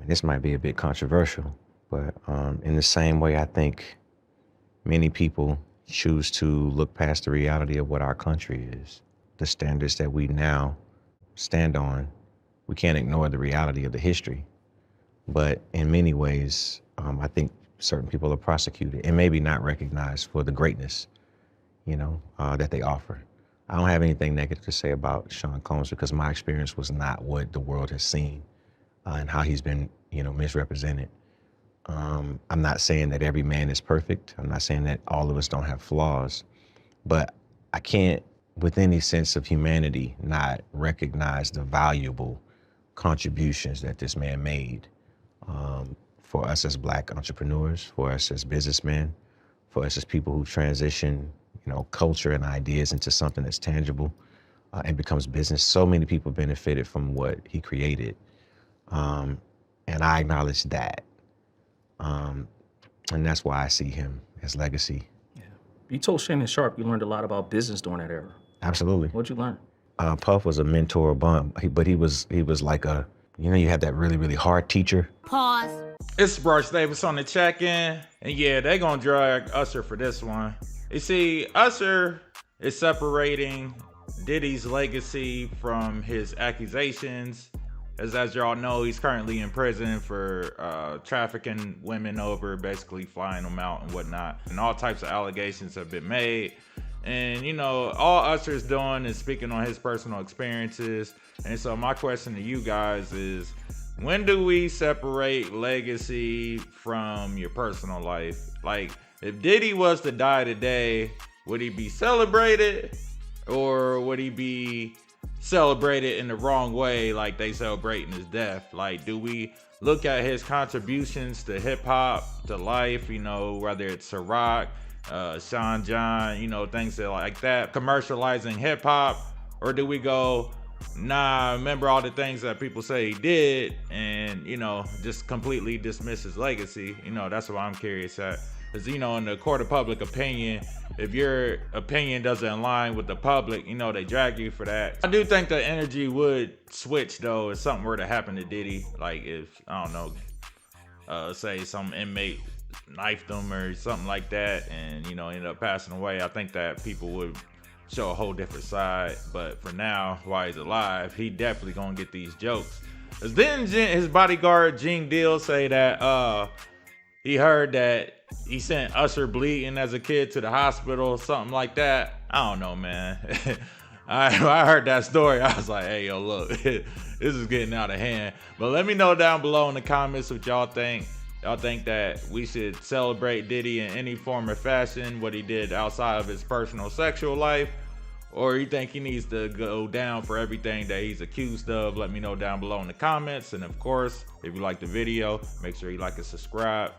this might be a bit controversial, but in the same way, I think many people choose to look past the reality of what our country is, the standards that we now stand on. We can't ignore the reality of the history, but in many ways, I think certain people are prosecuted and maybe not recognized for the greatness, that they offer. I don't have anything negative to say about Sean Combs because my experience was not what the world has seen and how he's been, misrepresented. I'm not saying that every man is perfect. I'm not saying that all of us don't have flaws, but I can't, with any sense of humanity, not recognize the valuable contributions that this man made for us as Black entrepreneurs, for us as businessmen, for us as people who transition, culture and ideas into something that's tangible and becomes business. So many people benefited from what he created. And I acknowledge that. And that's why I see him as legacy. Yeah. You told Shannon Sharp you learned a lot about business during that era. Absolutely. What'd you learn? Puff was a mentor bum, but he was like a, you had that really, really hard teacher. Pause. It's Brice Davis on the check-in. And yeah, they gonna drag Usher for this one. You see, Usher is separating Diddy's legacy from his accusations. As y'all know, he's currently in prison for trafficking women over, basically flying them out and whatnot. And all types of allegations have been made. And, all Usher's doing is speaking on his personal experiences. And so my question to you guys is, when do we separate legacy from your personal life? Like, if Diddy was to die today, would he be celebrated? Or would he be celebrated in the wrong way, like they celebrating his death? Like, do we look at his contributions to hip hop, to life, whether it's Ciroc, Sean John, things like that, commercializing hip hop? Or do we go, nah, remember all the things that people say he did and, just completely dismiss his legacy? That's what I'm curious at. Because, in the court of public opinion, if your opinion doesn't align with the public, they drag you for that. I do think the energy would switch, though, if something were to happen to Diddy. Like if, I don't know, say some inmate knifed him or something like that and, ended up passing away. I think that people would show a whole different side. But for now, while he's alive, he definitely gonna get these jokes. Cause then his bodyguard, Gene Deal, say that he heard that he sent Usher bleeding as a kid to the hospital, something like that. I don't know, man. I heard that story. I was like, hey, yo, look, this is getting out of hand. But let me know down below in the comments what y'all think. Y'all think that we should celebrate Diddy in any form or fashion, what he did outside of his personal sexual life? Or you think he needs to go down for everything that he's accused of? Let me know down below in the comments. And of course, if you like the video, make sure you like and subscribe.